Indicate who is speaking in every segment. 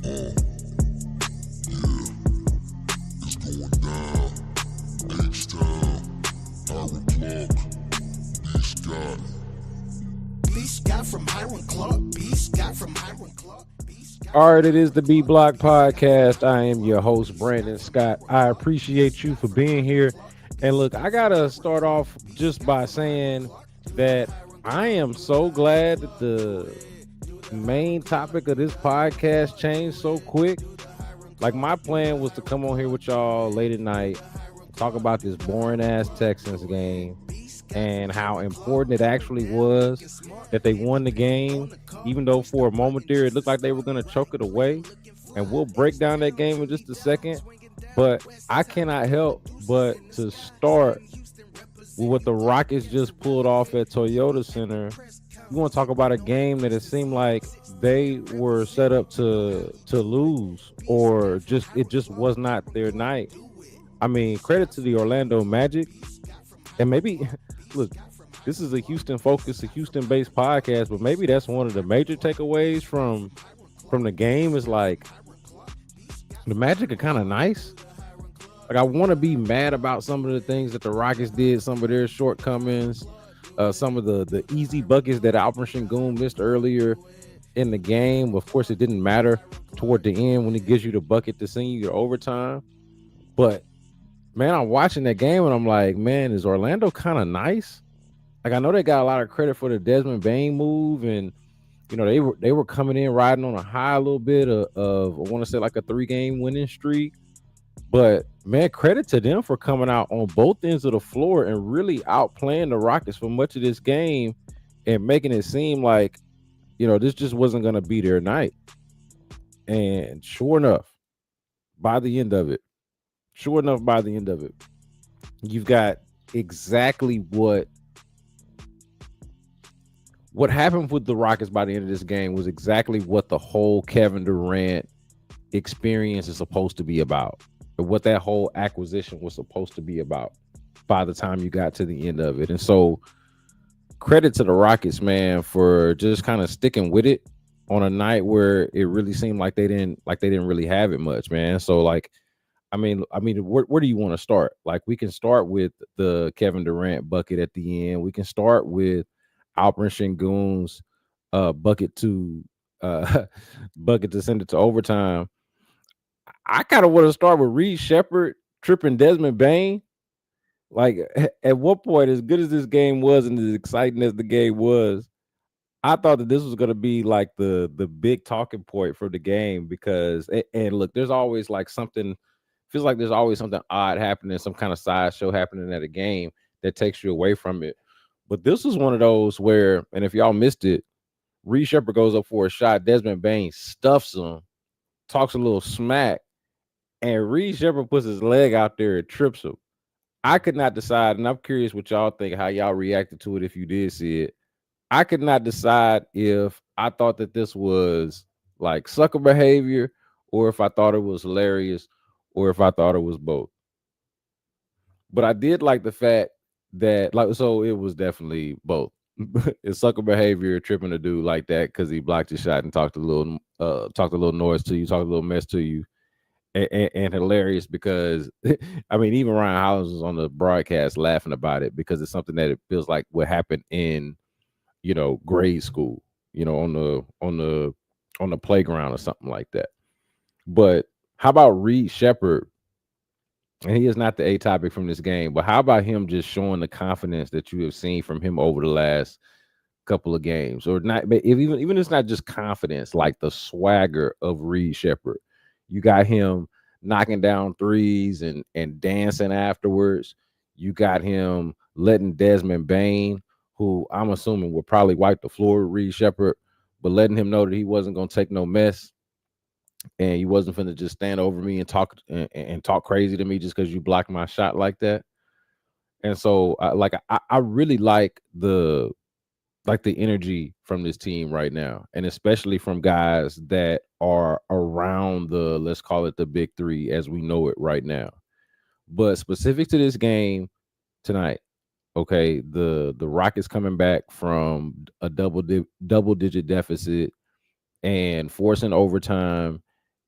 Speaker 1: It's going down. H-Town, Hiram Clark, B. Scott.
Speaker 2: B. Scott from Hiram Clark. B. Scott from Hiram Clark.
Speaker 3: All right, it is the B Block Podcast. I am your host, Brandon Scott. I appreciate you for being here. And look, I got to start off just by saying that I am so glad that the main topic of this podcast changed so quick. Like, my plan was to come on here with y'all late at night, talk about this boring ass Texans game and how important it actually was that they won the game, even though for a moment there it looked like they were going to choke it away. And we'll break down that game in just a second. But I cannot help but to start with what the Rockets just pulled off at Toyota Center. You want to talk about a game that it seemed like they were set up to lose, or it just was not their night. I mean, credit to the Orlando Magic. And maybe, look, this is a Houston-focused, a Houston-based podcast, but maybe that's one of the major takeaways from the game is, like, the Magic are kind of nice. Like, I want to be mad about some of the things that the Rockets did, some of their shortcomings, some of the easy buckets that Alperen Sengun missed earlier in the game. Of course, it didn't matter toward the end when it gives you the bucket to send you your overtime. But man, I'm watching that game and I'm like, man, is Orlando kind of nice? Like, I know they got a lot of credit for the Desmond Bane move, and you know they were coming in riding on a high a little bit of I want to say like a 3-game winning streak. But man, credit to them for coming out on both ends of the floor and really outplaying the Rockets for much of this game and making it seem like, you know, this just wasn't going to be their night. And sure enough, by the end of it, you've got exactly what happened with the Rockets by the end of this game was exactly what the whole Kevin Durant experience is supposed to be about, or what that whole acquisition was supposed to be about by the time you got to the end of it. And so credit to the Rockets, man, for just kind of sticking with it on a night where it really seemed like they didn't really have it much, man. So, like, I mean, where do you want to start? Like, we can start with the Kevin Durant bucket at the end. We can start with Alperen Sengun's bucket to send it to overtime. I kind of want to start with Reed Sheppard tripping Desmond Bane. Like, at what point, as good as this game was and as exciting as the game was, I thought that this was going to be like the big talking point for the game, because, and look, there's always like something, feels like there's always something odd happening, some kind of sideshow happening at a game that takes you away from it. But this was one of those where, and if y'all missed it, Reed Sheppard goes up for a shot, Desmond Bane stuffs him, talks a little smack, and Reed Sheppard puts his leg out there and trips him. I could not decide, and I'm curious what y'all think, how y'all reacted to it if you did see it. I could not decide if I thought that this was like sucker behavior, or if I thought it was hilarious, or if I thought it was both. But I did like the fact that, like, so it was definitely both. It's sucker behavior, tripping a dude like that because he blocked your shot and talked a little noise to you, talked a little mess to you. And hilarious because, I mean, even Ryan Hollins was on the broadcast laughing about it because it's something that it feels like what happened in, you know, grade school, you know, on the playground or something like that. But how about Reed Sheppard? And he is not the A topic from this game, but how about him just showing the confidence that you have seen from him over the last couple of games, or not? But even it's not just confidence, like the swagger of Reed Sheppard. You got him knocking down threes and dancing afterwards. You got him letting Desmond Bane, who I'm assuming would probably wipe the floor with Reed Sheppard, but letting him know that he wasn't going to take no mess, and he wasn't finna just stand over me and talk crazy to me just because you blocked my shot like that. And so, I really like the energy from this team right now, and especially from guys that are around the, let's call it the big three as we know it right now. But specific to this game tonight, okay, the Rockets coming back from a double digit deficit and forcing overtime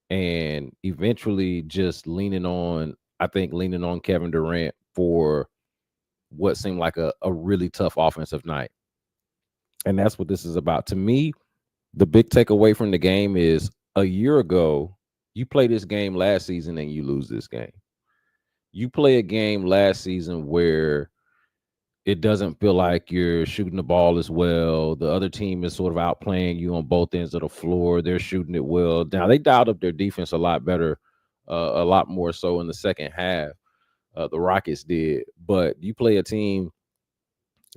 Speaker 3: and eventually just leaning on Kevin Durant for what seemed like a really tough offensive night. And that's what this is about. To me, the big takeaway from the game is a year ago, you play this game last season and you lose this game. You play a game last season where it doesn't feel like you're shooting the ball as well. The other team is sort of outplaying you on both ends of the floor. They're shooting it well. Now they dialed up their defense a lot better, a lot more so in the second half. The Rockets did, but you play a team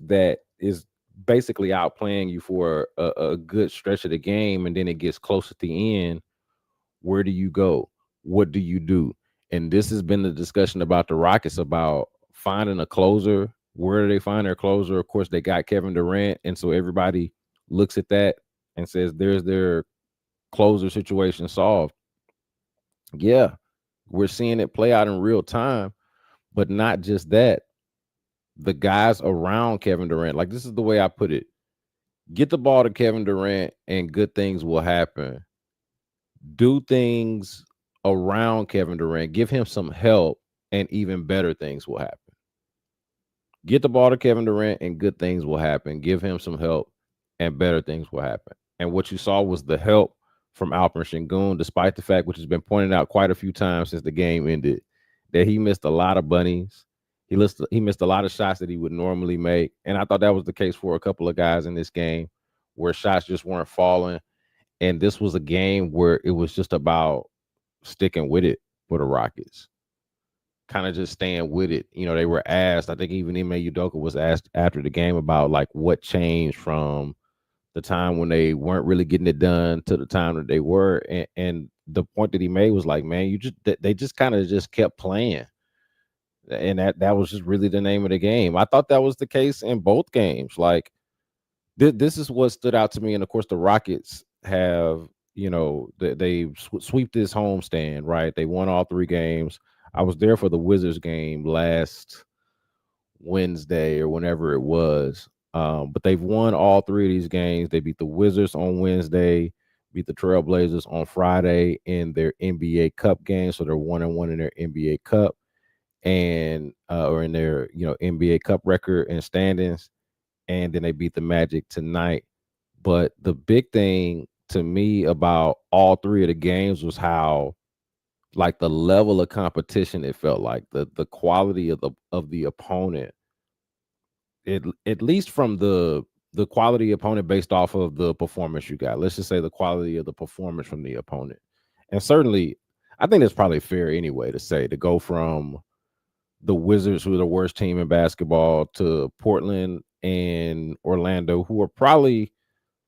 Speaker 3: that is basically outplaying you for a good stretch of the game, and then it gets close at the end. Where do you go? What do you do? And this has been the discussion about the Rockets about finding a closer. Where do they find their closer? Of course, they got Kevin Durant, and so everybody looks at that and says there's their closer situation solved. Yeah, we're seeing it play out in real time, but not just that. The guys around Kevin Durant, like this is the way I put it. Get the ball to Kevin Durant and good things will happen. Do things around Kevin Durant, give him some help, and even better things will happen. Get the ball to Kevin Durant and good things will happen. Give him some help and better things will happen. And what you saw was the help from Alperen Sengun, despite the fact, which has been pointed out quite a few times since the game ended, that he missed a lot of bunnies. He missed a lot of shots that he would normally make. And I thought that was the case for a couple of guys in this game where shots just weren't falling. And this was a game where it was just about sticking with it for the Rockets, kind of just staying with it. They were asked, I think even Ime Udoka was asked after the game about like what changed from the time when they weren't really getting it done to the time that they were. And the point that he made was like, man, they just kind of just kept playing. And that was just really the name of the game. I thought that was the case in both games. Like this is what stood out to me. And of course, the Rockets have, they sweep this homestand, right? They won all three games. I was there for the Wizards game last Wednesday or whenever it was. But they've won all three of these games. They beat the Wizards on Wednesday, beat the Trailblazers on Friday in their NBA Cup game. So they're 1-1 in their NBA Cup and or in their NBA Cup record and standings. And then they beat the Magic tonight. But the big thing to me about all three of the games was how like the level of competition it felt like, the quality of the opponent, at least from the quality opponent based off of the performance you got. Let's just say the quality of the performance from the opponent. And certainly I think it's probably fair anyway to say to go from the Wizards, who are the worst team in basketball, to Portland and Orlando, who are probably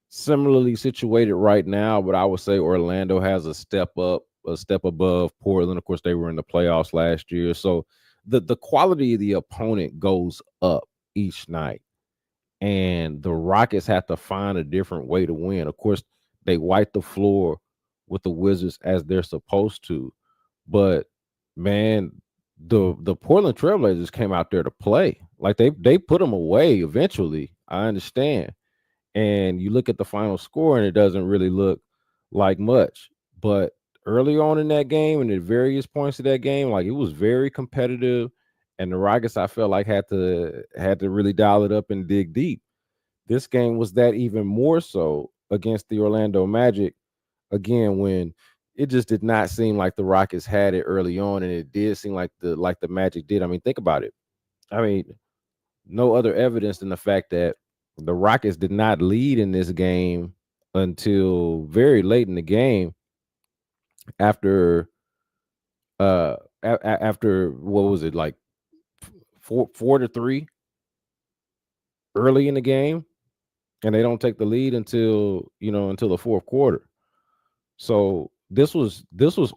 Speaker 3: similarly situated right now, but I would say Orlando has a step up, a step above Portland. Of course, they were in the playoffs last year. So the quality of the opponent goes up each night. And the Rockets have to find a different way to win. Of course, they wipe the floor with the Wizards as they're supposed to. But man, the Portland Trailblazers came out there to play. Like they put them away eventually. I understand. And you look at the final score and it doesn't really look like much. But early on in that game and at various points of that game, like it was very competitive. And the Rockets, I felt like had to really dial it up and dig deep. This game was that even more so against the Orlando Magic. Again, when it just did not seem like the Rockets had it early on, and it did seem like the Magic did. I mean, think about it. I mean, no other evidence than the fact that the Rockets did not lead in this game until very late in the game after after what was it, like 4-3 early in the game, and they don't take the lead until the fourth quarter. So this was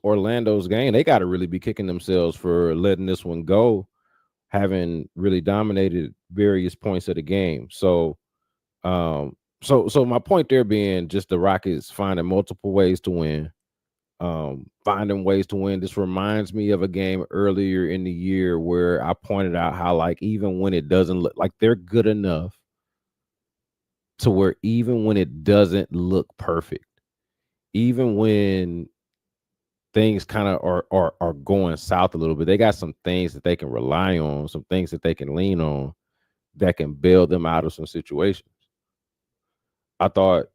Speaker 3: Orlando's game. They got to really be kicking themselves for letting this one go, having really dominated various points of the game. So so my point there being just the Rockets finding multiple ways to win, finding ways to win. This reminds me of a game earlier in the year where I pointed out how, like, even when it doesn't look like they're good enough to where even when it doesn't look perfect, even when things kind of are going south a little bit. They got some things that they can rely on, some things that they can lean on that can bail them out of some situations. I thought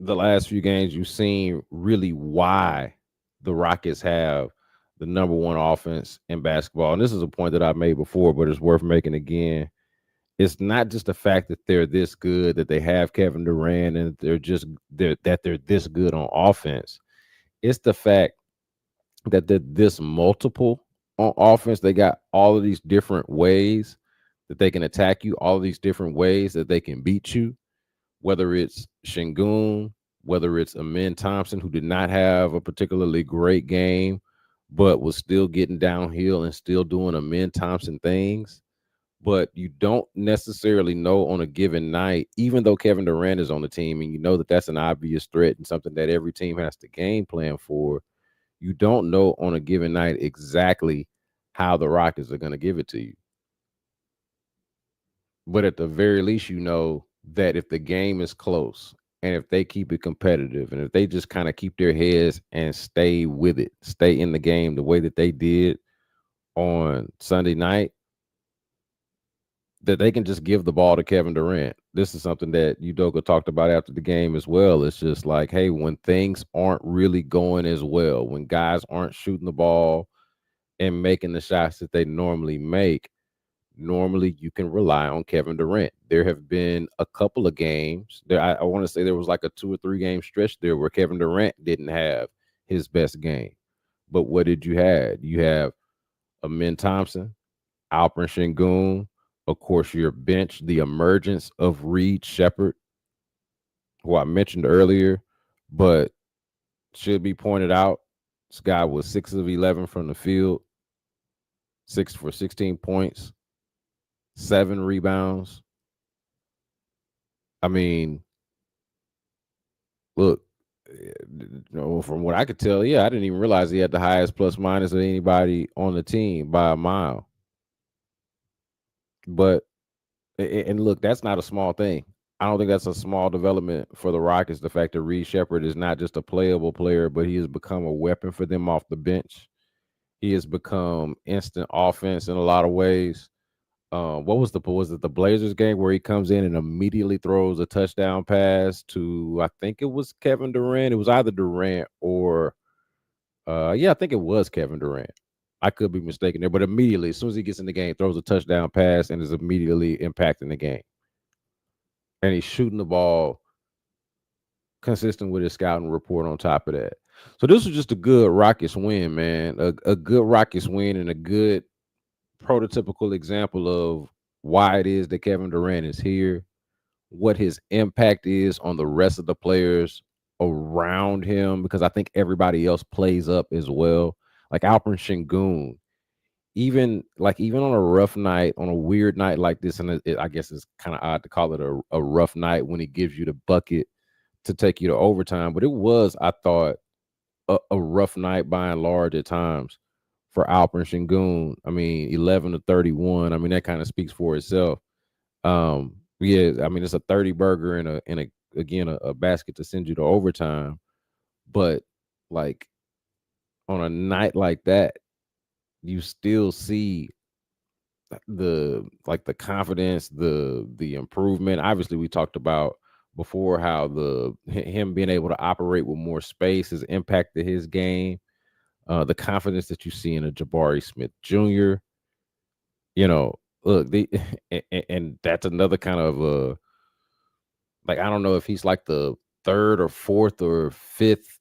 Speaker 3: the last few games you've seen really why the Rockets have the number one offense in basketball. And this is a point that I've made before, but it's worth making again. It's not just the fact that they're this good, that they have Kevin Durant, and they're this good on offense. It's the fact that they're this multiple on offense. They got all of these different ways that they can attack you, all of these different ways that they can beat you, whether it's Sengun, whether it's Amin Thompson, who did not have a particularly great game, but was still getting downhill and still doing Amin Thompson things. But you don't necessarily know on a given night, even though Kevin Durant is on the team and you know that that's an obvious threat and something that every team has to game plan for, you don't know on a given night exactly how the Rockets are going to give it to you. But at the very least, you know that if the game is close and if they keep it competitive and if they just kind of keep their heads and stay with it, stay in the game the way that they did on Sunday night, that they can just give the ball to Kevin Durant. This is something that Udoka talked about after the game as well. It's just like, hey, when things aren't really going as well, when guys aren't shooting the ball and making the shots that they normally make, normally you can rely on Kevin Durant. There have been a couple of games there. I want to say there was like a 2 or 3 game stretch there where Kevin Durant didn't have his best game. But what did you have? You have Amin Thompson, Alperen Sengun, of course, your bench, the emergence of Reed Shepherd, who I mentioned earlier, but should be pointed out, this guy was 6 of 11 from the field, 6 for 16 points, 7 rebounds. I mean, look, from what I could tell, I didn't even realize he had the highest plus minus of anybody on the team by a mile. But, and look, that's not a small thing. I don't think that's a small development for the Rockets. The fact that Reed Shepherd is not just a playable player, but he has become a weapon for them off the bench. He has become instant offense in a lot of ways. Was it the Blazers game where he comes in and immediately throws a touchdown pass to, I think it was Kevin Durant. It was either Durant or I think it was Kevin Durant. I could be mistaken there, but immediately, as soon as he gets in the game, throws a touchdown pass and is immediately impacting the game. And he's shooting the ball consistent with his scouting report on top of that. So this was just a good Rockets win, man. A good Rockets win and a good prototypical example of why it is that Kevin Durant is here, what his impact is on the rest of the players around him, because I think everybody else plays up as well. Like Alperen Sengun, even on a rough night, on a weird night like this, and I guess it's kind of odd to call it a rough night when he gives you the bucket to take you to overtime, but it was, I thought, a rough night by and large at times for Alperen Sengun. I mean, 11 to 31. I mean, that kind of speaks for itself. I mean, it's a 30 burger and a basket to send you to overtime. But like on a night like that, you still see the confidence, the improvement. Obviously, we talked about before how him being able to operate with more space has impacted his game. The confidence that you see in a Jabari Smith Jr. Look, and that's another kind of I don't know if he's like the 3rd or 4th or 5th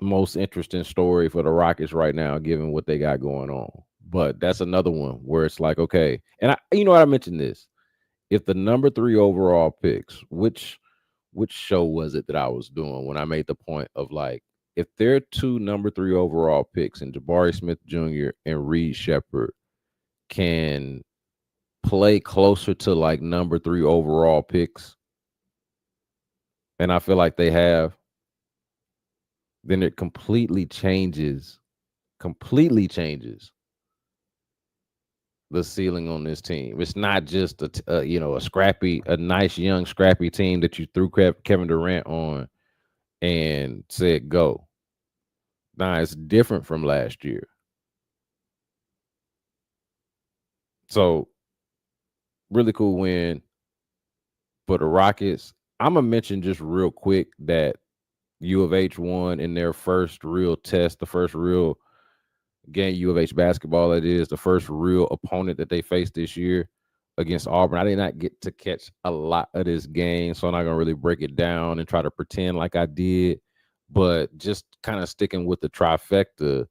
Speaker 3: most interesting story for the Rockets right now, given what they got going on. But that's another one where it's like, okay, and I mentioned this. If the number 3 overall picks, which show was it that I was doing when I made the point of like, if there are 2 number 3 overall picks and Jabari Smith Jr. and Reed Shepherd can play closer to like number 3 overall picks, and I feel like they have, then it completely changes the ceiling on this team. It's not just a nice young scrappy team that you threw Kevin Durant on and said go. Now it's different from last year. So really cool win for the Rockets. I'm gonna mention just real quick that U of H won in their first real test, the first real game U of H basketball. It is the first real opponent that they faced this year against Auburn. I did not get to catch a lot of this game, so I'm not gonna really break it down and try to pretend like I did. But just kind of sticking with the trifecta,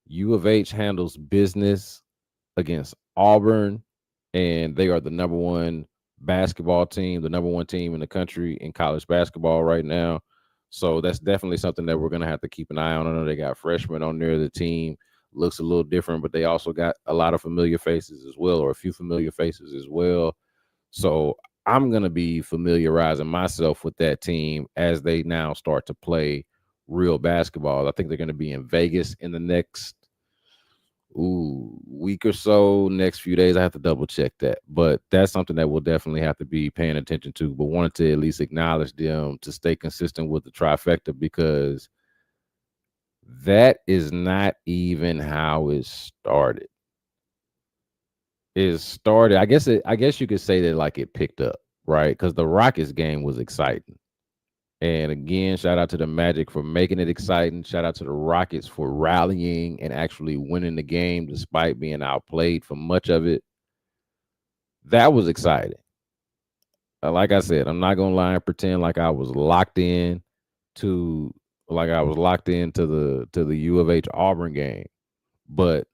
Speaker 3: U of H handles business against Auburn, and they are the number one basketball team, the number one team in the country in college basketball right now. So that's definitely something that we're going to have to keep an eye on. I know they got freshmen on there. The team looks a little different, but they also got a lot of familiar faces as well, or a few familiar faces as well. So I'm going to be familiarizing myself with that team as they now start to play real basketball. I think they're going to be in Vegas in the next week or so, next few days. I have to double check that, but that's something that we'll definitely have to be paying attention to. But wanted to at least acknowledge them to stay consistent with the trifecta, because that is not even how it started. It started, I guess you could say that like it picked up, right? Because the Rockets game was exciting. And again, shout out to the Magic for making it exciting. Shout out to the Rockets for rallying and actually winning the game despite being outplayed for much of it. That was exciting. Like I said, I'm not gonna lie and pretend like I was locked in to to the U of H Auburn game. But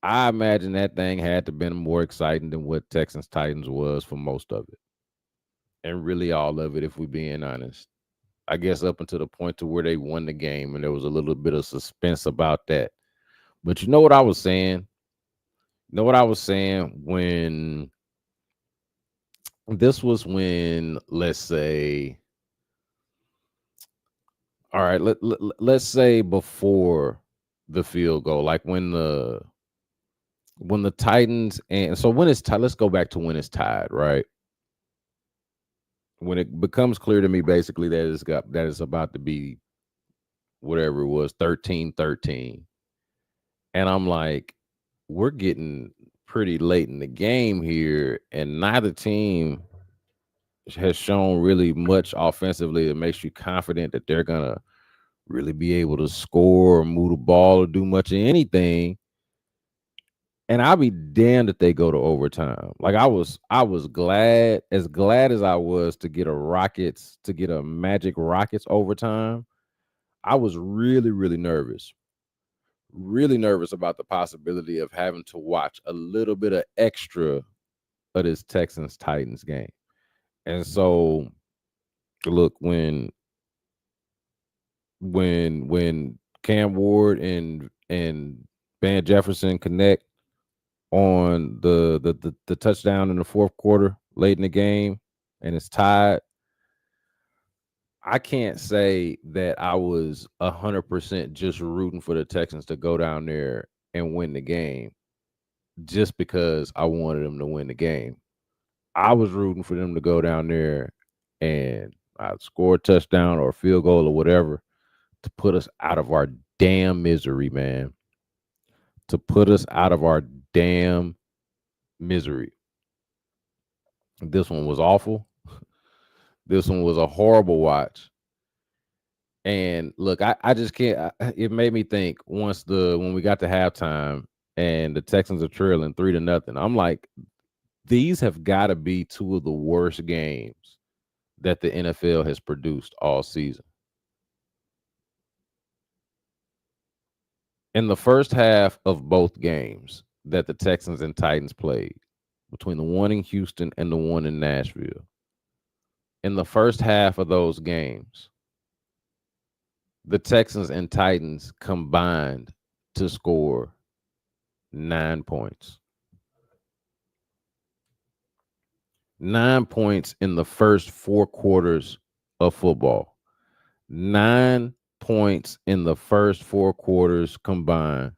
Speaker 3: I imagine that thing had to have been more exciting than what Texans Titans was for most of it. And really all of it, if we're being honest. I guess up until the point to where they won the game, and there was a little bit of suspense about that. But you know what I was saying? You know what I was saying when this was when, let's say, all right, let's say before the field goal, like when the Titans, and so when it's tied, let's go back to when it's tied, right? When it becomes clear to me basically that it's about to be whatever it was, 13-13. And I'm like, we're getting pretty late in the game here, and neither team has shown really much offensively that makes you confident that they're gonna really be able to score or move the ball or do much of anything. And I'll be damned if they go to overtime. Like I was glad as I was to get a Magic Rockets overtime. I was really, really nervous about the possibility of having to watch a little bit of extra of this Texans Titans game. And so look, when Cam Ward and Van Jefferson connect on the touchdown in the fourth quarter late in the game and it's tied, I can't say that I was 100% just rooting for the Texans to go down there and win the game just because I wanted them to win the game. I was rooting for them to go down there and score a touchdown or a field goal or whatever to put us out of our damn misery, man. To put us out of our damn misery. This one was awful. This one was a horrible watch. And look, I just can't. It made me think when we got to halftime and the Texans are trailing 3-0. I'm like, these have got to be two of the worst games that the NFL has produced all season. In the first half of both games that the Texans and Titans played, between the one in Houston and the one in Nashville, in the first half of those games, the Texans and Titans combined to score 9 points. 9 points in the first 4 quarters of football. 9 points in the first 4 quarters combined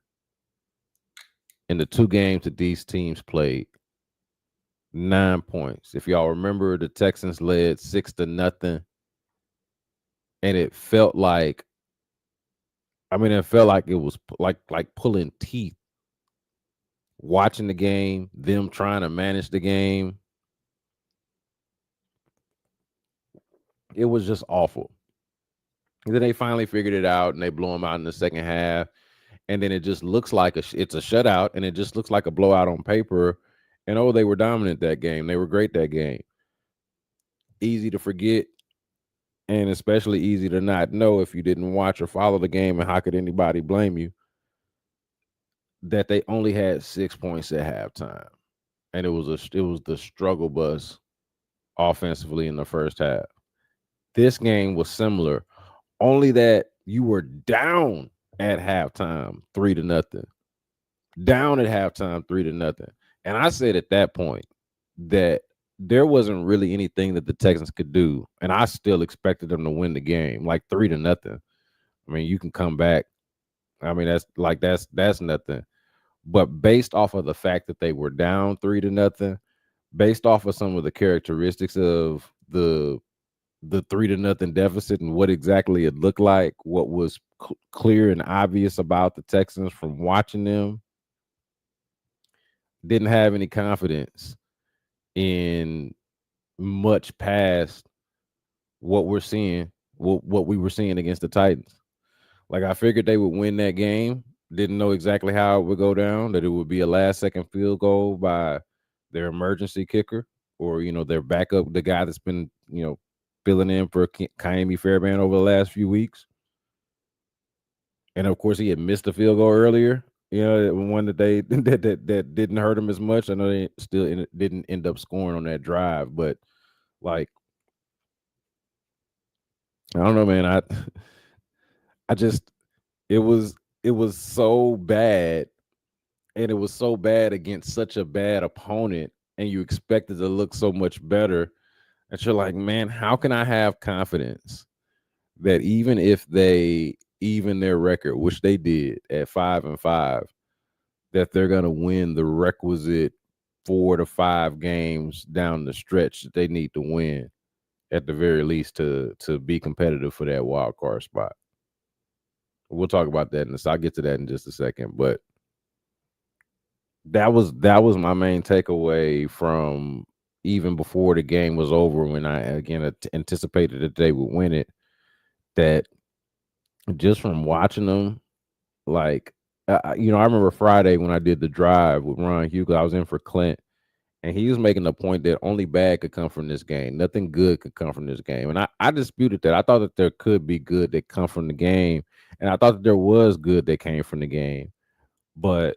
Speaker 3: in the 2 games that these teams played. 9 points. If y'all remember, the Texans led 6-0, and it felt like I mean, it felt like it was like pulling teeth watching the game, them trying to manage the game. It was just awful. And then they finally figured it out and they blew them out in the second half. And then it just looks like it's a shutout and it just looks like a blowout on paper. And oh, they were dominant that game. They were great that game. Easy to forget and especially easy to not know if you didn't watch or follow the game. And how could anybody blame you that they only had 6 points at halftime? And it was the struggle bus offensively in the first half. This game was similar, only that you were down at halftime 3-0. Down at halftime 3-0. And I said at that point that there wasn't really anything that the Texans could do. And I still expected them to win the game, like 3-0. I mean, you can come back. I mean, that's nothing. But based off of the fact that they were down 3-0, based off of some of the characteristics of the 3-0 deficit and what exactly it looked like, what was clear and obvious about the Texans from watching them, didn't have any confidence in much past what we're seeing, what we were seeing against the Titans. Like I figured they would win that game. Didn't know exactly how it would go down, that it would be a last second field goal by their emergency kicker or, their backup, the guy that's been, filling in for Kaimi Fairbairn over the last few weeks. And of course, he had missed a field goal earlier. One that they that didn't hurt him as much. I know they still didn't end up scoring on that drive, but like I don't know, man. I just it was it was so bad, and it was so bad against such a bad opponent, and you expected to look so much better. And you're like, man, how can I have confidence that even if they even their record, which they did at 5-5, that they're going to win the requisite 4 to 5 games down the stretch that they need to win at the very least to be competitive for that wild card spot. We'll talk about that I'll get to that in just a second, but that was my main takeaway from even before the game was over, when I again anticipated that they would win it, that just from watching them, like I remember Friday when I did the drive with Ron Hughes, I was in for Clint, and he was making the point that only bad could come from this game. Nothing good could come from this game. And I disputed that. I thought that there could be good that come from the game. And I thought that there was good that came from the game. But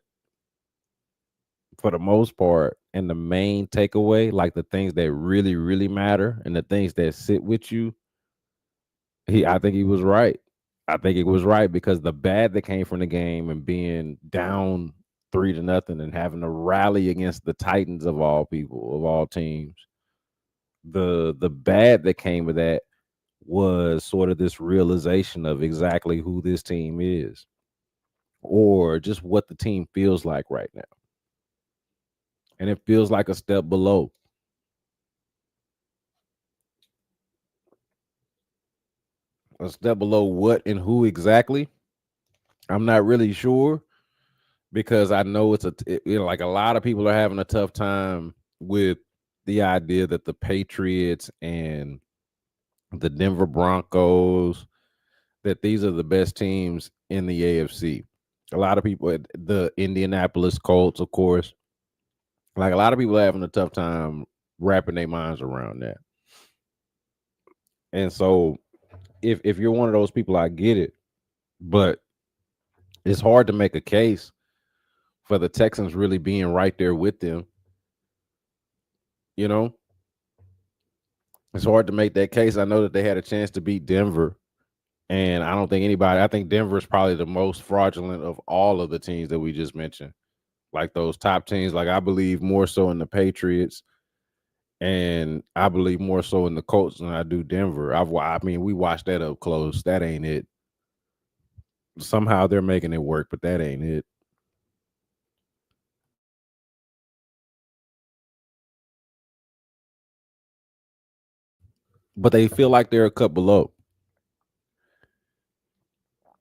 Speaker 3: for the most part, and the main takeaway, like the things that really, really matter and the things that sit with you, I think he was right. I think it was right because the bad that came from the game and being down 3-0 and having to rally against the Titans of all people, of all teams, the bad that came with that was sort of this realization of exactly who this team is, or just what the team feels like right now. And it feels like a step below. A step below what and who exactly? I'm not really sure, because I know like a lot of people are having a tough time with the idea that the Patriots and the Denver Broncos, that these are the best teams in the AFC. A lot of people, the Indianapolis Colts, of course, like a lot of people are having a tough time wrapping their minds around that. And so if you're one of those people, I get it, but it's hard to make a case for the Texans really being right there with them. You know, it's hard to make that case. I know that they had a chance to beat Denver, and I don't think anybody, I think Denver is probably the most fraudulent of all of the teams that we just mentioned. Like those top teams, like I believe more so in the Patriots, and I believe more so in the Colts than I do Denver. I mean, we watched that up close. That ain't it. Somehow they're making it work, but that ain't it. But they feel like they're a cut below.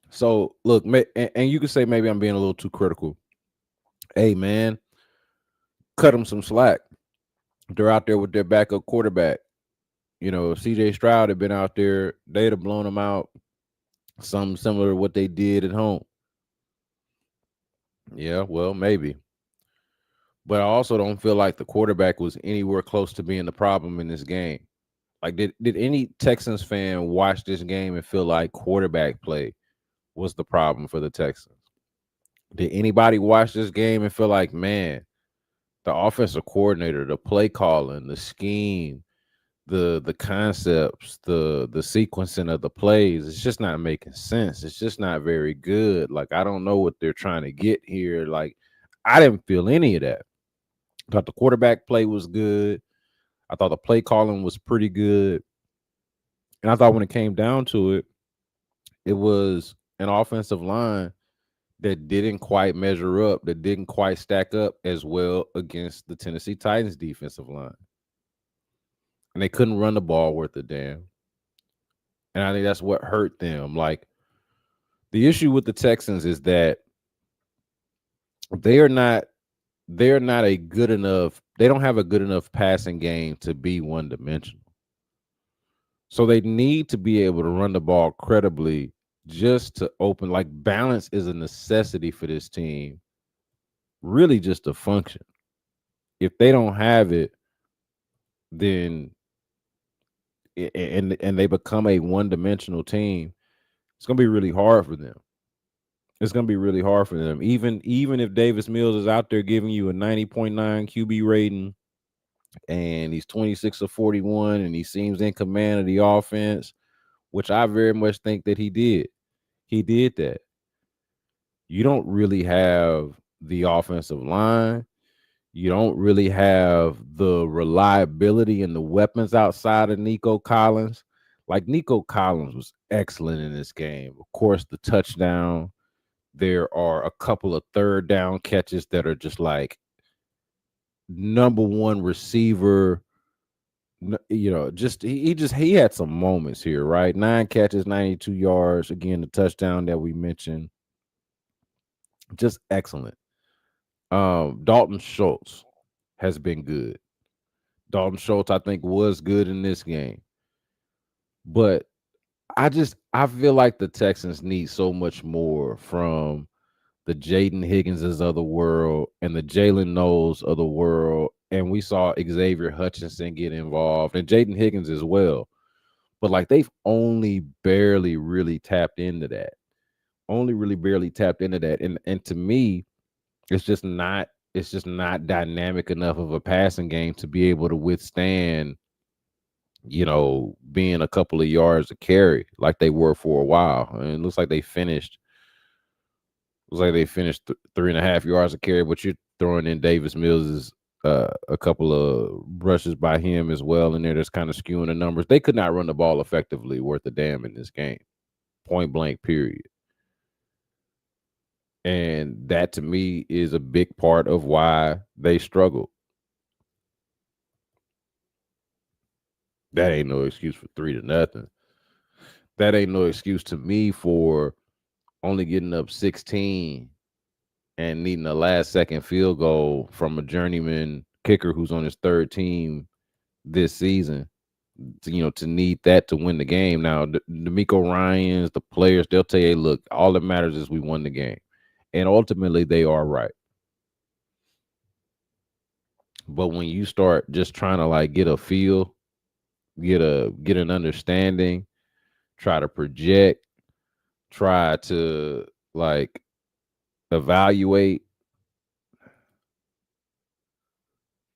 Speaker 3: So look, and you could say maybe I'm being a little too critical. Hey man, cut them some slack. They're out there with their backup quarterback. You know, CJ Stroud had been out there. They'd have blown them out. Something similar to what they did at home. Yeah, well, maybe. But I also don't feel like the quarterback was anywhere close to being the problem in this game. Like, did any Texans fan watch this game and feel like quarterback play was the problem for the Texans? Did anybody watch this game and feel like, man, the offensive coordinator, the play calling, the scheme, the concepts, the sequencing of the plays, it's just not making sense. It's just not very good. Like, I don't know what they're trying to get here. Like, I didn't feel any of that. I thought the quarterback play was good. I thought the play calling was pretty good. And I thought when it came down to it, it was an offensive line that didn't quite measure up, that didn't quite stack up as well against the Tennessee Titans defensive line. And they couldn't run the ball worth a damn. And I think that's what hurt them. Like, the issue with the Texans is that they are not a good enough, they don't have a good enough passing game to be one dimensional. So they need to be able to run the ball credibly just to open. Like, balance is a necessity for this team, really just to function. If they don't have it, then and they become a one-dimensional team, it's gonna be really hard for them. It's gonna be really hard for them. Even if Davis Mills is out there giving you a 90.9 QB rating and he's 26 of 41 and he seems in command of the offense, which I very much think that he did. He did that. You don't really have the offensive line. You don't really have the reliability and the weapons outside of Nico Collins. Like, Nico Collins was excellent in this game. Of course, the touchdown. There are a couple of third down catches that are just like number one receiver. You know, just he had some moments here, right? 9 catches, 92 yards. Again, the touchdown that we mentioned. Just excellent. Dalton Schultz has been good. Dalton Schultz, I think, was good in this game. But I feel like the Texans need so much more from the Jaden Higginses of the world and the Jalen Knowles of the world. And we saw Xavier Hutchinson get involved and Jaden Higgins as well. But like, they've only barely really tapped into that. Only really barely tapped into that. And to me, it's just not dynamic enough of a passing game to be able to withstand, you know, being a couple of yards a carry like they were for a while. And it looks like they finished 3.5 yards a carry, but you're throwing in Davis Mills's a couple of rushes by him as well in there that's kind of skewing the numbers. They could not run the ball effectively worth a damn in this game. Point blank, period. And that to me is a big part of why they struggled. That ain't no excuse for 3-0. That ain't no excuse to me for only getting up 16 and needing a last second field goal from a journeyman kicker who's on his third team this season. To need that to win the game. Now, the D'Amico Ryans, the players, they'll tell you, hey, look, all that matters is we won the game. And ultimately, they are right. But when you start just trying to like get a feel, get an understanding, try to project, try to like evaluate,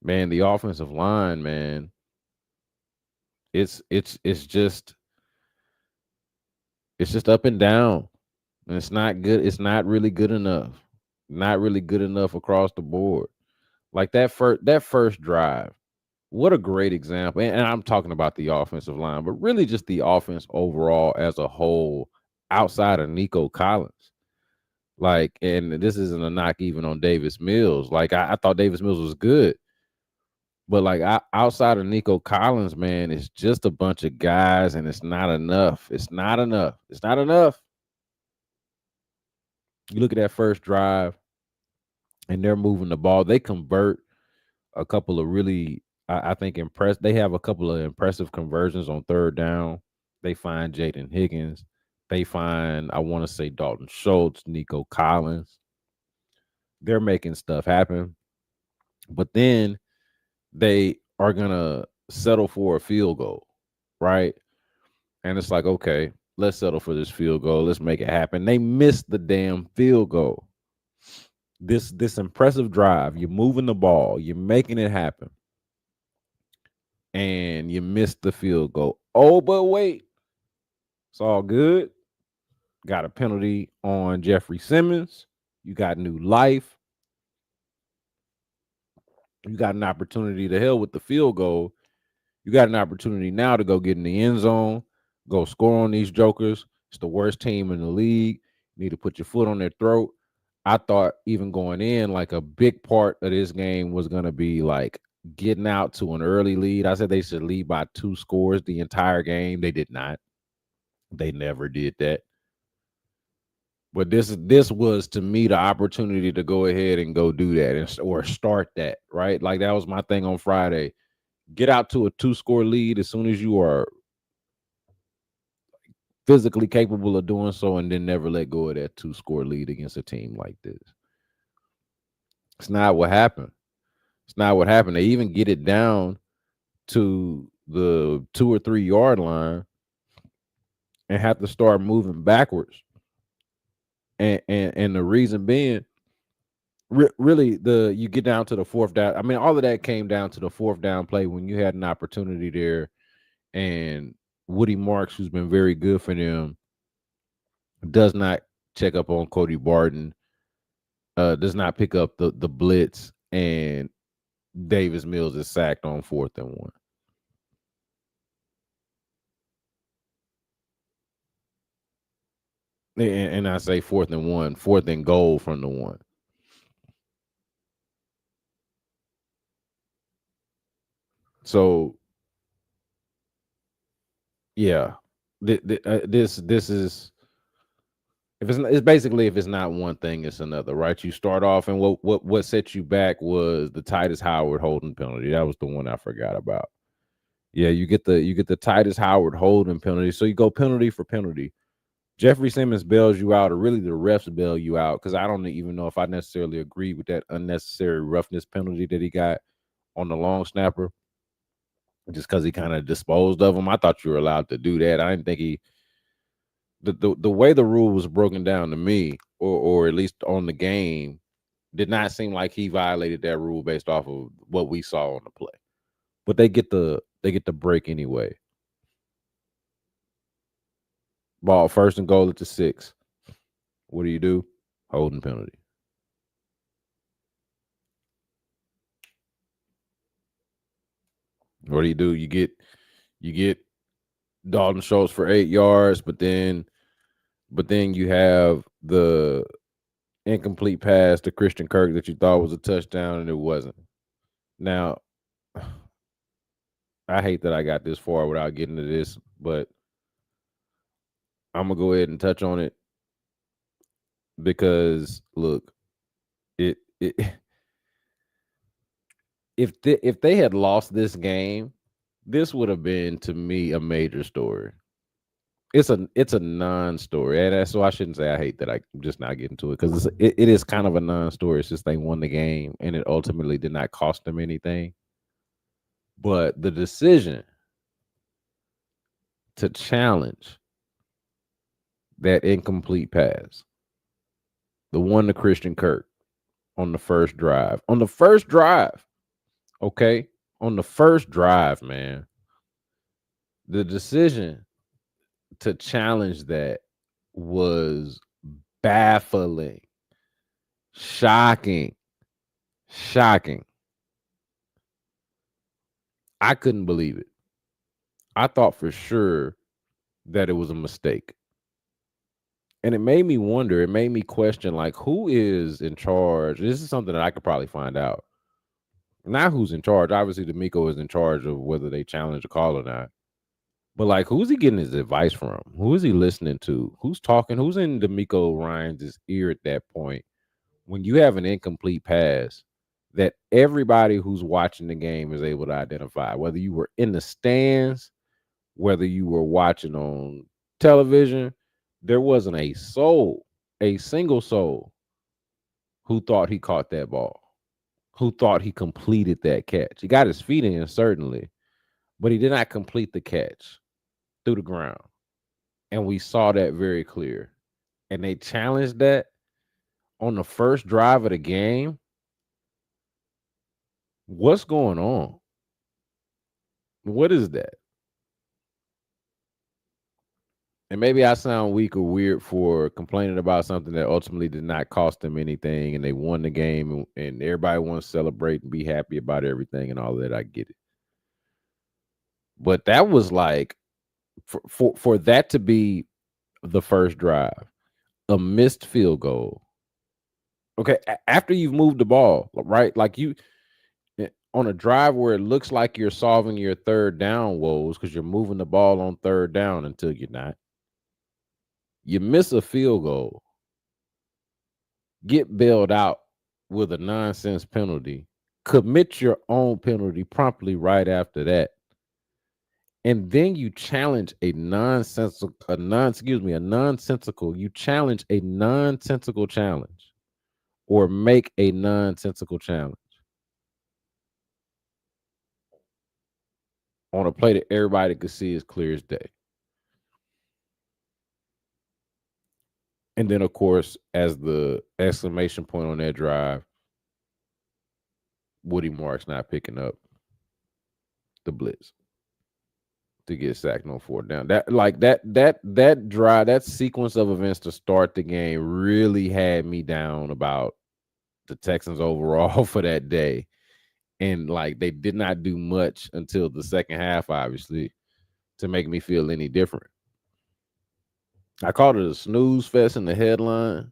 Speaker 3: man, the offensive line, man, it's just up and down. And it's not good. It's not really good enough. Not really good enough across the board. Like that first drive. What a great example. And I'm talking about the offensive line, but really just the offense overall as a whole, outside of Nico Collins. Like, and this isn't a knock even on Davis Mills. Like, I thought Davis Mills was good. But like, outside of Nico Collins, man, it's just a bunch of guys, and it's not enough. It's not enough. It's not enough. You look at that first drive, and they're moving the ball. They convert a couple of really, I think, They have a couple of impressive conversions on third down. They find Jaden Higgins. They find, I want to say, Dalton Schultz, Nico Collins. They're making stuff happen. But then they are going to settle for a field goal, right? And it's like, okay, let's settle for this field goal. Let's make it happen. They missed the damn field goal. This impressive drive, you're moving the ball, you're making it happen, and you missed the field goal. Oh, but wait, it's all good. Got a penalty on Jeffrey Simmons. You got new life. You got an opportunity to hell with the field goal. You got an opportunity now to go get in the end zone, go score on these jokers. It's the worst team in the league. You need to put your foot on their throat. I thought even going in, like a big part of this game was going to be like getting out to an early lead. I said they should lead by 2 scores the entire game. They did not. They never did that. But this was to me the opportunity to go ahead and go do that or start that, right? Like that was my thing on Friday. Get out to a 2-score lead as soon as you are physically capable of doing so, and then never let go of that 2-score lead against a team like this. It's not what happened. It's not what happened. They even get it down to the 2 or 3 yard line and have to start moving backwards. And the reason being, really, you get down to the 4th down. I mean, all of that came down to the 4th down play when you had an opportunity there, and Woody Marks, who's been very good for them, does not check up on Cody Barton, does not pick up the blitz, and Davis Mills is sacked on 4th and 1. And I say 4th and 1, 4th and goal from the 1. So, yeah, this is, it's basically, if it's not one thing, it's another, right? You start off, and what set you back was the Titus Howard holding penalty. That was the one I forgot about. Yeah, you get the Titus Howard holding penalty. So you go penalty for penalty. Jeffrey Simmons bails you out, or really the refs bail you out, because I don't even know if I necessarily agree with that unnecessary roughness penalty that he got on the long snapper, just because he kind of disposed of him. I thought you were allowed to do that. I didn't think the way the rule was broken down to me, or at least on the game, did not seem like he violated that rule based off of what we saw on the play. But they get the break anyway. Ball 1st and goal at the 6. What do? Holding penalty. What do? You get Dalton Schultz for 8 yards, but then you have the incomplete pass to Christian Kirk that you thought was a touchdown, and it wasn't. Now, I hate that I got this far without getting to this, but I'm gonna go ahead and touch on it because look, it if they had lost this game, this would have been, to me, a major story. It's a non-story, and so I shouldn't say I hate that I'm just not getting to it, because it is kind of a non-story. It's just they won the game, and it ultimately did not cost them anything. But the decision to challenge that incomplete pass, the one to Christian Kirk on the first drive, okay, on the first drive, man, the decision to challenge that was baffling, shocking. I couldn't believe it. I thought for sure that it was a mistake. And it made me wonder, it made me question, like, who is in charge? This is something that I could probably find out. Not who's in charge. Obviously, D'Amico is in charge of whether they challenge the call or not. But like, who's he getting his advice from? Who is he listening to? Who's talking? Who's in D'Amico Ryans' ear at that point? When you have an incomplete pass that everybody who's watching the game is able to identify, whether you were in the stands, whether you were watching on television, there wasn't a soul, a single soul who thought he caught that ball, who thought he completed that catch. He got his feet in, certainly, but he did not complete the catch through the ground. And we saw that very clear. And they challenged that on the first drive of the game. What's going on? What is that? And maybe I sound weak or weird for complaining about something that ultimately did not cost them anything, and they won the game, and everybody wants to celebrate and be happy about everything and all that. I get it. But that was like for that to be the first drive, a missed field goal. Okay, after you've moved the ball, right? Like you on a drive where it looks like you're solving your third down woes because you're moving the ball on third down until you're not. You miss a field goal, get bailed out with a nonsense penalty, commit your own penalty promptly right after that, and then you challenge a nonsensical. You challenge a nonsensical challenge, or make a nonsensical challenge on a play that everybody could see as clear as day. And then, of course, as the exclamation point on that drive, Woody Marks not picking up the blitz to get sacked on fourth down. That drive, that sequence of events to start the game really had me down about the Texans overall for that day. And like they did not do much until the second half, obviously, to make me feel any different. I called it a snooze fest in the headline.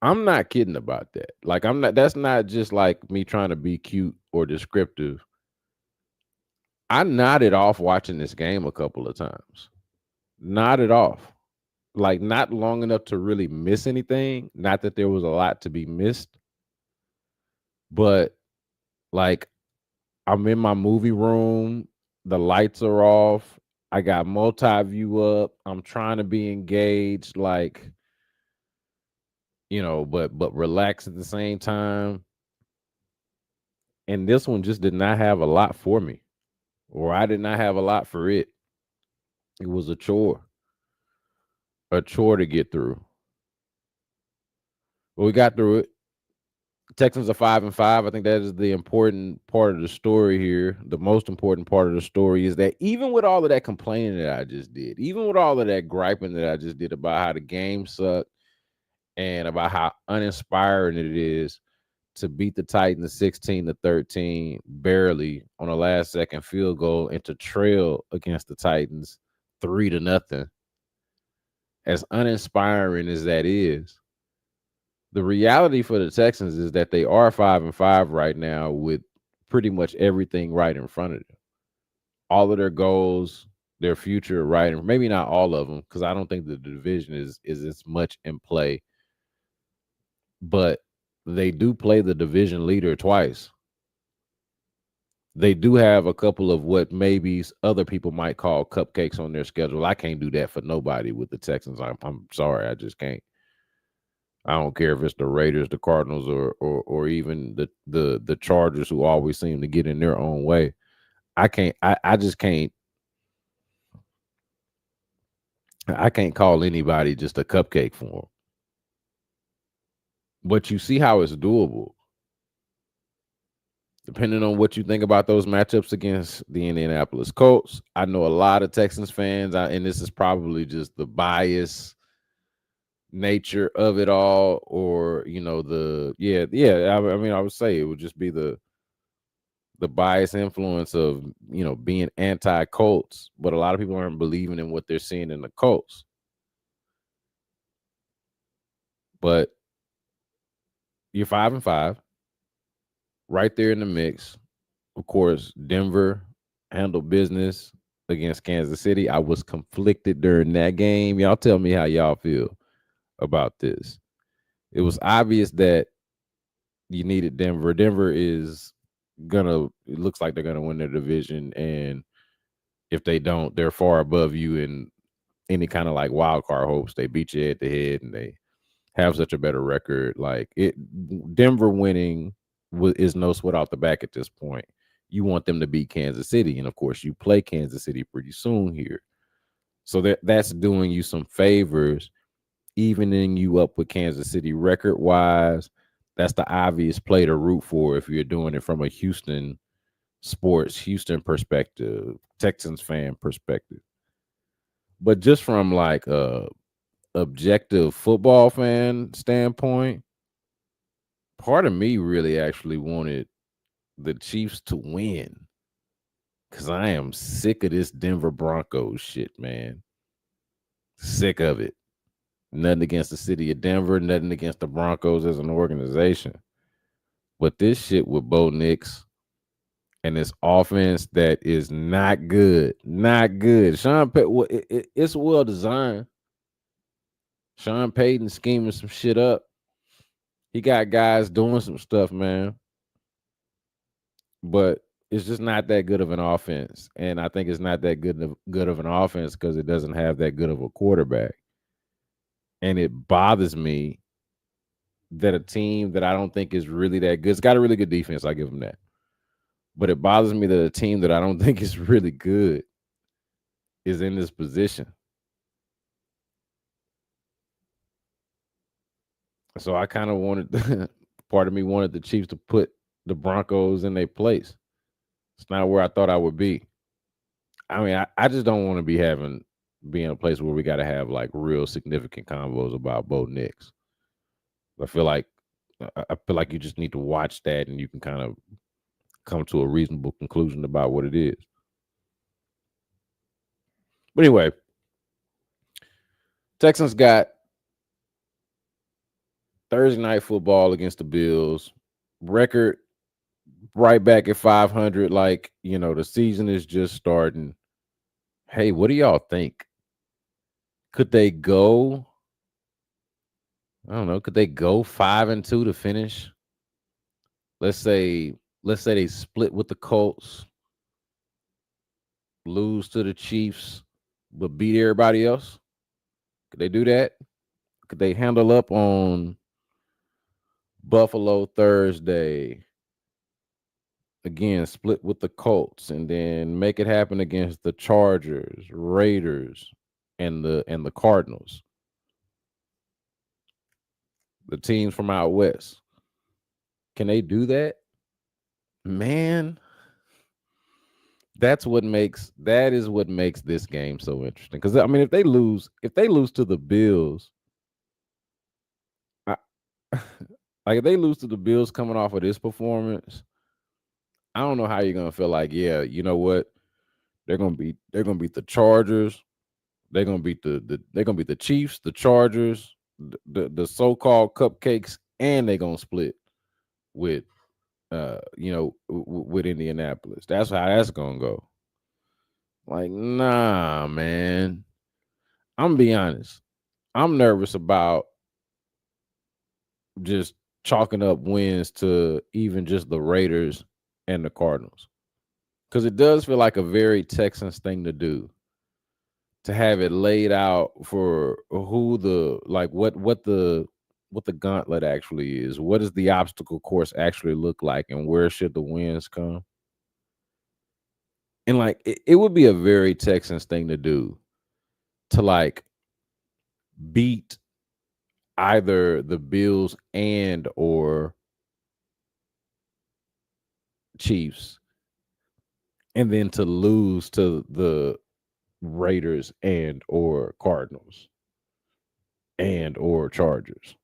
Speaker 3: I'm not kidding about that. Like I'm not. That's not just like me trying to be cute or descriptive. I nodded off watching this game a couple of times. Nodded off. Like not long enough to really miss anything. Not that there was a lot to be missed, but like I'm in my movie room. The lights are off. I got multi-view up. I'm trying to be engaged, like, but relax at the same time. And this one just did not have a lot for me, or I did not have a lot for it. It was a chore to get through. But we got through it. Texans are 5-5. I think that is the important part of the story here. The most important part of the story is that even with all of that complaining that I just did, even with all of that griping that I just did about how the game sucked and about how uninspiring it is to beat the Titans 16-13 barely on a last second field goal and to trail against the Titans 3-0. As uninspiring as that is, the reality for the Texans is that they are 5-5 right now with pretty much everything right in front of them. All of their goals, their future right, and maybe not all of them, because I don't think the division is as much in play. But they do play the division leader twice. They do have a couple of what maybe other people might call cupcakes on their schedule. I can't do that for nobody with the Texans. I'm sorry, I just can't. I don't care if it's the Raiders, the Cardinals, or even the Chargers, who always seem to get in their own way. I can't. I just can't. I can't call anybody just a cupcake for them. But you see how it's doable. Depending on what you think about those matchups against the Indianapolis Colts. I know a lot of Texans fans, and this is probably just the bias nature of it all, or I mean, I would say it would just be the bias influence of being anti-Colts, but a lot of people aren't believing in what they're seeing in the Colts. But you're 5-5, right there in the mix. Of course, Denver handled business against Kansas City. I was conflicted during that game. Y'all tell me how y'all feel about this. It was obvious that you needed Denver. Denver is it looks like they're gonna win their division, and if they don't, they're far above you in any kind of like wild card hopes. They beat you head to head, and they have such a better record. Like it, Denver winning is no sweat out the back at this point. You want them to beat Kansas City, and of course, you play Kansas City pretty soon here, so that's doing you some favors, evening you up with Kansas City record wise. That's the obvious play to root for if you're doing it from a Houston perspective, Texans fan perspective. But just from like a objective football fan standpoint, part of me really actually wanted the Chiefs to win because I am sick of this Denver Broncos shit, man. Sick of it. Nothing against the city of Denver, nothing against the Broncos as an organization. But this shit with Bo Nix and this offense that is not good. Not good. It's well designed. Sean Payton scheming some shit up. He got guys doing some stuff, man. But it's just not that good of an offense. And I think it's not that good of an offense because it doesn't have that good of a quarterback. And it bothers me that a team that I don't think is really that good, it's got a really good defense, I give them that. But it bothers me that a team that I don't think is really good is in this position. So I kind of wanted, part of me wanted the Chiefs to put the Broncos in their place. It's not where I thought I would be. I mean, I just don't want to be in a place where we got to have like real significant convos about Bo Nix. I feel like you just need to watch that and you can kind of come to a reasonable conclusion about what it is. But anyway, Texans got Thursday night football against the Bills. Record right back at 500. Like, the season is just starting. Hey, what do y'all think? Could they go? I don't know. Could they go 5-2 to finish? Let's say they split with the Colts, lose to the Chiefs, but beat everybody else. Could they do that? Could they handle up on Buffalo Thursday? Again, split with the Colts, and then make it happen against the Chargers, Raiders, and the Cardinals. The teams from out west. Can they do that? Man, that is what makes this game so interesting. Because I mean, if they lose to the Bills, like if they lose to the Bills coming off of this performance, I don't know how you're gonna feel like, yeah, you know what? They're gonna beat the Chargers, they're gonna beat the Chiefs, the Chargers, the so-called cupcakes, and they're gonna split with with Indianapolis. That's how that's gonna go. Like, nah, man. I'm gonna be honest. I'm nervous about just chalking up wins to even just the Raiders and the Cardinals. Because it does feel like a very Texans thing to do. To have it laid out for who what the gauntlet actually is. What does the obstacle course actually look like, and where should the wins come? And like it would be a very Texans thing to do to like beat either the Bills and or Chiefs, and then to lose to the Raiders and or Cardinals and or Chargers.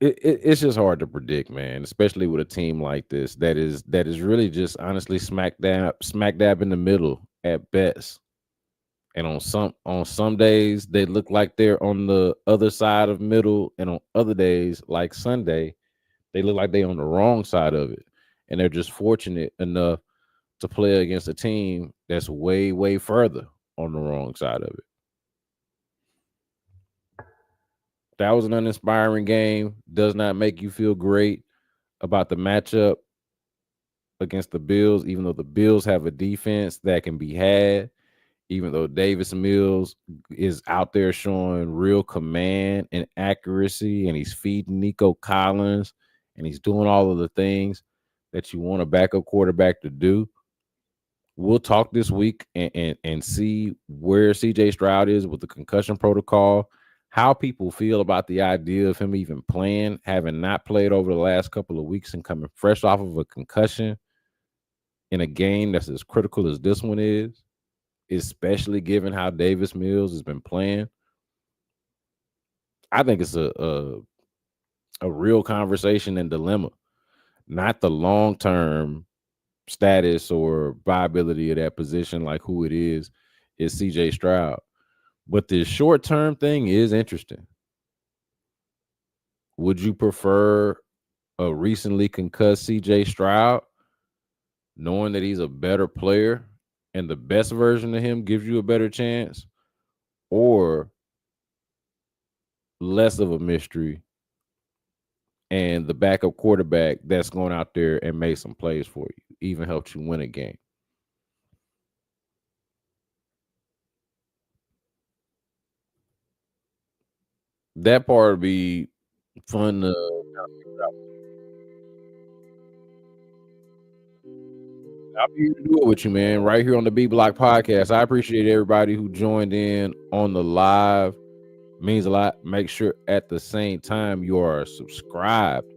Speaker 3: It's just hard to predict, man, especially with a team like this that is really just honestly smack dab in the middle at best. And on some days they look like they're on the other side of middle, and on other days, like Sunday, they look like they're on the wrong side of it. And they're just fortunate enough to play against a team that's way, way further on the wrong side of it. That was an uninspiring game. Does not make you feel great about the matchup against the Bills, even though the Bills have a defense that can be had, even though Davis Mills is out there showing real command and accuracy, and he's feeding Nico Collins, and he's doing all of the things that you want a backup quarterback to do. We'll talk this week and see where CJ Stroud is with the concussion protocol, how people feel about the idea of him even playing, having not played over the last couple of weeks and coming fresh off of a concussion in a game that's as critical as this one is, especially given how Davis Mills has been playing. I think it's a real conversation and dilemma, not the long-term status or viability of that position, like who it is CJ Stroud. But this short-term thing is interesting. Would you prefer a recently concussed CJ Stroud, knowing that he's a better player and the best version of him gives you a better chance, or less of a mystery and the backup quarterback that's going out there and made some plays for you, even helped you win a game? That part would be fun to figure out. I'll be here to do it with you, man, right here on the B Block Podcast. I appreciate everybody who joined in on the live. It means a lot. Make sure at the same time you are subscribed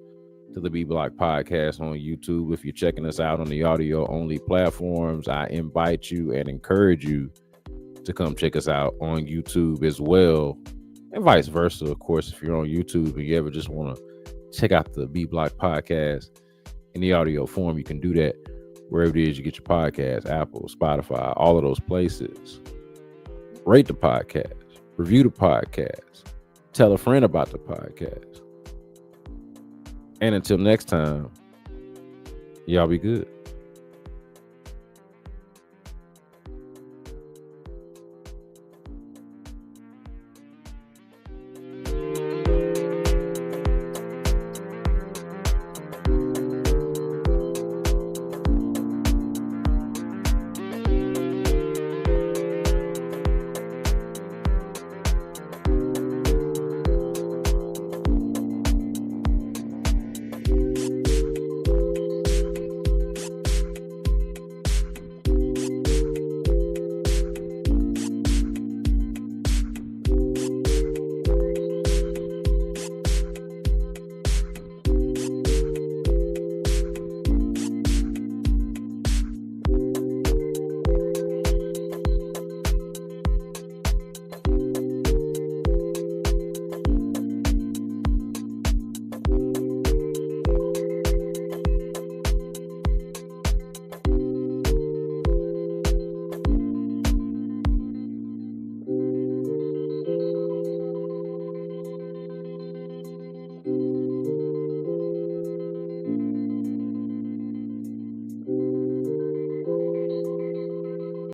Speaker 3: to the B Block Podcast on YouTube. If you're checking us out on the audio only platforms, I invite you and encourage you to come check us out on YouTube as well, and vice versa. Of course, if you're on YouTube and you ever just want to check out the B Block Podcast in the audio form, you can do that wherever it is you get your podcast, Apple, Spotify, all of those places. Rate the podcast, review the podcast, tell a friend about the podcast. And until next time, y'all be good.